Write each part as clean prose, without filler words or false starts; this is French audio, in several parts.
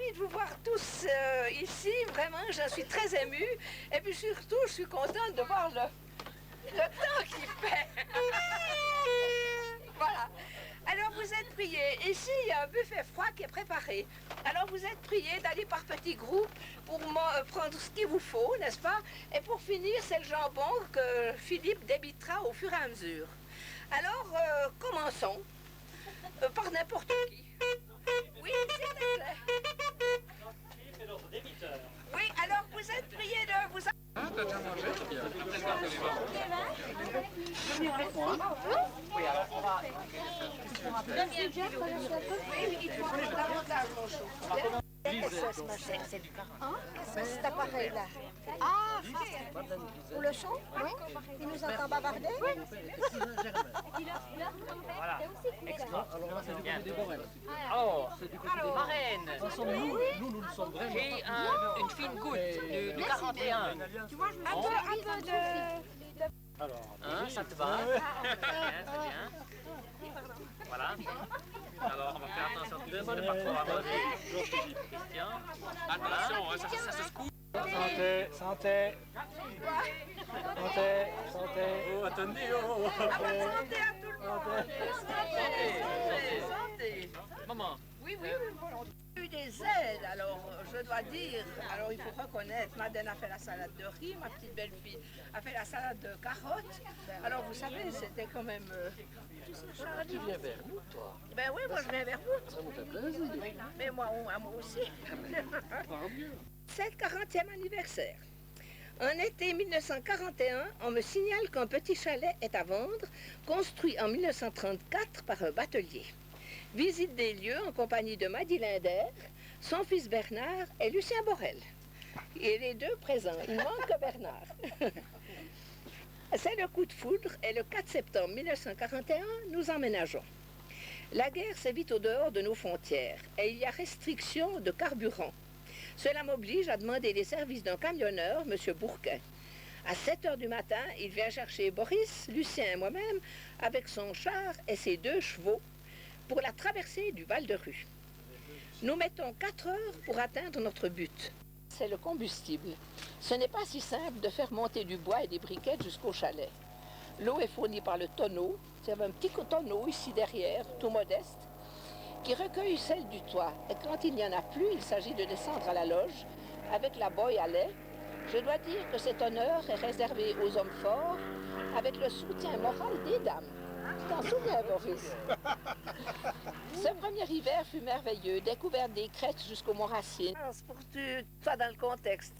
ravie de vous voir tous ici. Vraiment, je suis très émue. Et puis surtout, je suis contente de voir le temps qu'il fait. Voilà. Alors vous êtes priés. Ici, il y a un buffet froid qui est préparé. Alors vous êtes priés d'aller par petits groupes pour prendre ce qu'il vous faut, n'est-ce pas? Et pour finir, c'est le jambon que Philippe débitera au fur et à mesure. Alors, commençons par n'importe qui. Oui, s'il te plaît. Oui, alors vous êtes priés de vous... Ah, t'as déjà mangé? Oui, alors on va... C'est du carotte. C'est cet appareil-là. Ah, pour le son? Oui. Il nous entend bavarder? Oui. Voilà. Extra. Bien. Oh, marraine. Nous le sommes vraiment. J'ai une fine goutte du 41. Tu vois, un peu de... Hein, ça te va? C'est bien, c'est bien. Voilà. Alors, on va faire attention tout de suite, pas trop avancer. Christian. Attention, ça se secoue. Santé, santé. Santé, santé. Oh, attendez, oh. Santé à tout le monde. Santé. Maman. Oui, volontiers. Il y a eu des aides, alors je dois dire, alors il faut reconnaître, Madeleine a fait la salade de riz, ma petite belle-fille a fait la salade de carottes. Alors vous savez, c'était quand même... Tu viens vers nous, toi? Ben oui, moi je viens vers vous. Ça nous fait plaisir. Mais moi aussi. C'est le 40e anniversaire. En été 1941, on me signale qu'un petit chalet est à vendre, construit en 1934 par un batelier. Visite des lieux en compagnie de Maddy Linder, son fils Bernard et Lucien Borel. Et les deux présents, il manque que Bernard. C'est le coup de foudre et le 4 septembre 1941, nous emménageons. La guerre sévit au dehors de nos frontières et il y a restriction de carburant. Cela m'oblige à demander les services d'un camionneur, M. Bourquin. À 7 heures du matin, il vient chercher Boris, Lucien et moi-même avec son char et ses 2 chevaux pour la traversée du Val-de-Rue. Nous mettons 4 heures pour atteindre notre but. C'est le combustible. Ce n'est pas si simple de faire monter du bois et des briquettes jusqu'au chalet. L'eau est fournie par le tonneau. C'est un petit tonneau ici derrière, tout modeste, qui recueille celle du toit. Et quand il n'y en a plus, il s'agit de descendre à la loge avec la boye à lait. Je dois dire que cet honneur est réservé aux hommes forts avec le soutien moral des dames. Tu t'en souviens, Boris? Ce premier hiver fut merveilleux, découverte des crêtes jusqu'au Mont Racine. C'est pour que tu sois dans le contexte.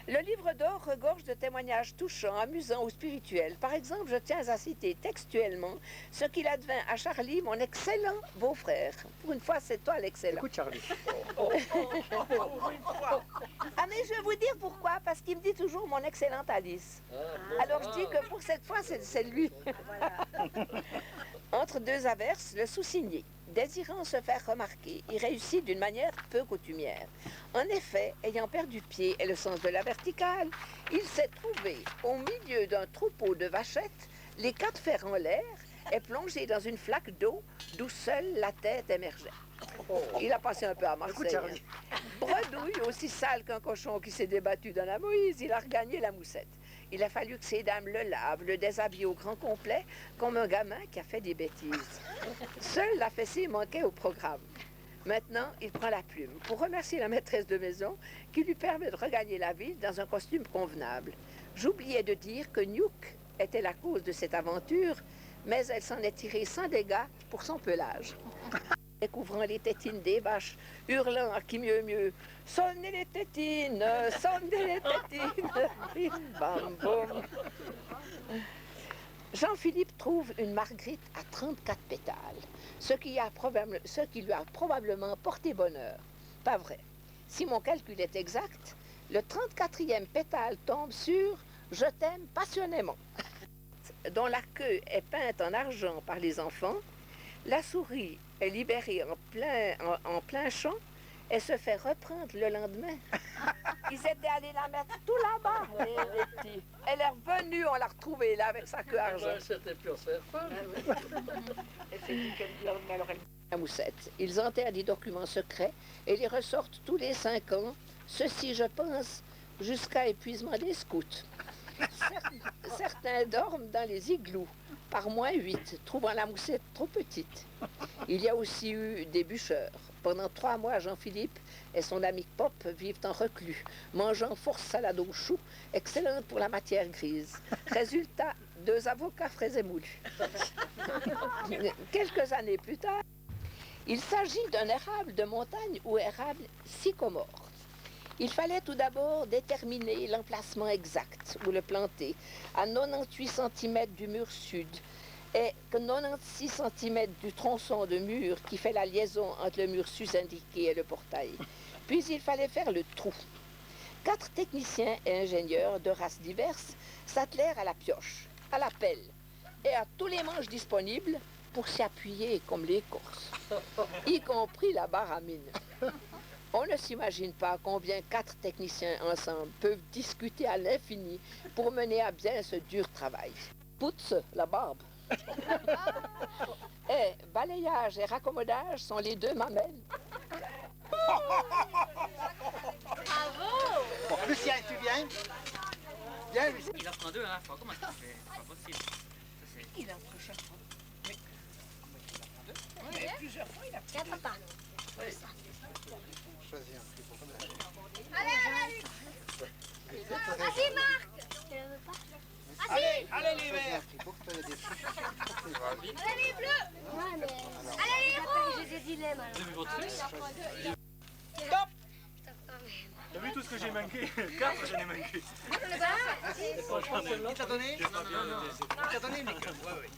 Le livre d'or regorge de témoignages touchants, amusants ou spirituels. Par exemple, je tiens à citer textuellement ce qu'il advint à Charlie, mon excellent beau-frère. Pour une fois, c'est toi l'excellent. Écoute, Charlie. Ah, mais je vais vous dire pourquoi, parce qu'il me dit toujours mon excellente Alice. Alors je dis que pour cette fois, c'est lui. Entre 2 averses, le sous-signé, désirant se faire remarquer, il réussit d'une manière peu coutumière. En effet, ayant perdu pied et le sens de la verticale, il s'est trouvé au milieu d'un troupeau de vachettes, les 4 fers en l'air, et plongé dans une flaque d'eau d'où seule la tête émergeait. Il a passé un peu à Marseille. Hein. Bredouille, aussi sale qu'un cochon qui s'est débattu dans la Moïse, il a regagné la moussette. Il a fallu que ces dames le lavent, le déshabillent au grand complet, comme un gamin qui a fait des bêtises. Seule la fessée manquait au programme. Maintenant, il prend la plume pour remercier la maîtresse de maison qui lui permet de regagner la ville dans un costume convenable. J'oubliais de dire que Newk était la cause de cette aventure, mais elle s'en est tirée sans dégâts pour son pelage. Découvrant les tétines des vaches, hurlant à qui mieux, « Sonnez les tétines, sonnez les tétines !» Bim, bam, boum. Jean-Philippe trouve une marguerite à 34 pétales, ce qui lui a probablement porté bonheur. Pas vrai. Si mon calcul est exact, le 34e pétale tombe sur « Je t'aime passionnément », dont la queue est peinte en argent par les enfants. La souris est libérée en plein champ et se fait reprendre le lendemain. Ils étaient allés la mettre tout là-bas, les petits. Elle est revenue, on l'a retrouvée là avec sa queue argent. C'était pur, c'est Et c'est dit qu'elle dit, alors elle La Moussette. Ils enterrent des documents secrets et les ressortent tous les 5 ans. Ceci, je pense, jusqu'à épuisement des scouts. Certains dorment dans les igloos, par -8, trouvant la Moussette trop petite. Il y a aussi eu des bûcheurs. Pendant 3 mois, Jean-Philippe et son ami Pop vivent en reclus, mangeant force salade aux choux, excellente pour la matière grise. Résultat, 2 avocats frais et moulus. Quelques années plus tard, il s'agit d'un érable de montagne ou érable sycomore. Il fallait tout d'abord déterminer l'emplacement exact où le planter, à 98 cm du mur sud et 96 cm du tronçon de mur qui fait la liaison entre le mur sus-indiqué et le portail. Puis il fallait faire le trou. 4 techniciens et ingénieurs de races diverses s'attelèrent à la pioche, à la pelle et à tous les manches disponibles pour s'y appuyer comme les Corses, y compris la barre à mine. On ne s'imagine pas combien 4 techniciens ensemble peuvent discuter à l'infini pour mener à bien ce dur travail. Pousse, la barbe. Et balayage et raccommodage sont les 2 mamelles. Bravo! Bon, Lucien, tu viens? Viens, Lucien. Il en prend 2 à la fois. Comment ça se fait? C'est pas possible. Ça, c'est... Il en prend chaque fois. Oui, Plusieurs fois, il a tiens, papa. Choisis un prix pour ça. Allez, vas-y, Marc. Tu le veux pas? Vas-y. Allez, les verts! Un prix pour que tu aies des fiches. Allez, les bleus. Ouais, mais... Allez, les rouges. J'ai des dilemmes, alors. Vous avez votre truc? Stop! T'as vu tout ce que j'ai manqué? 4, j'en ai manqué. Il t'a donné? Non. Il t'a donné, Michael? Oui, oui.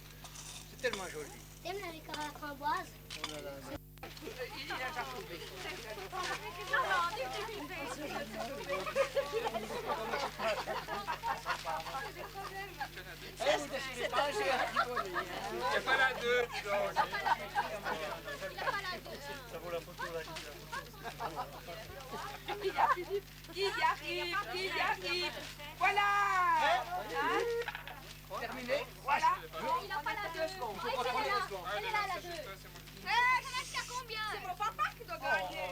C'est tellement joli. T'aimes la liqueur à la framboise? Il a déjà trouvé. C'est un jeu à rigoler. Il n'y a pas la 2, dis donc. Ça vaut la photo là. Il y a Philippe. Il y arrive. Voilà. Terminé? Voilà. Il n'a pas la 2. Elle est là, la 2. Ça va jusqu'à combien? C'est mon papa qui doit gagner.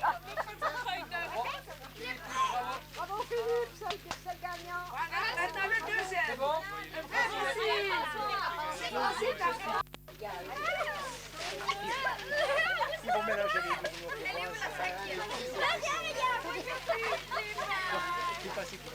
Bravo Philippe, c'est le gagnant. Voilà, maintenant le deuxième. C'est bon? Ils vont mélanger les deux. C'est pas si cool.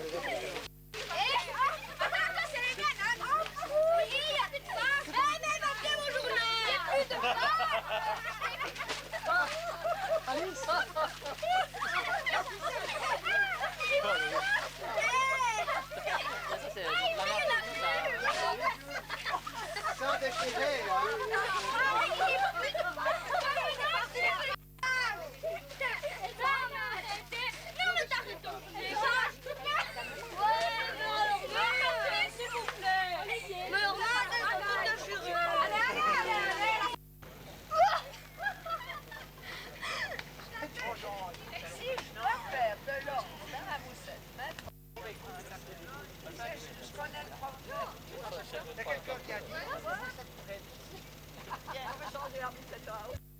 Sans déchirer, là.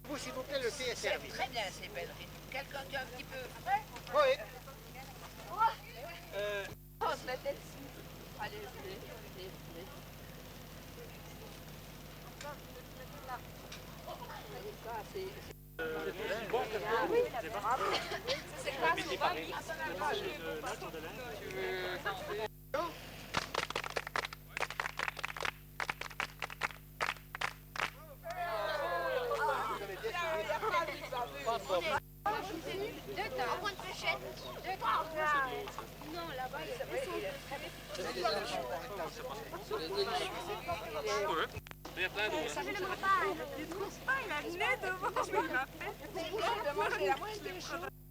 Vous, s'il vous plaît, le thé est servi. Très bien ces pelleries. Quelqu'un qui a un petit peu frais? Oui. On se mettait dessus. Allez, venez. Allez, ça, c'est... Bon, Ah oui, c'est quoi souvent qui Ça fait le repas, il a le nez devant, je me rappelle. de manger la moindre des choses.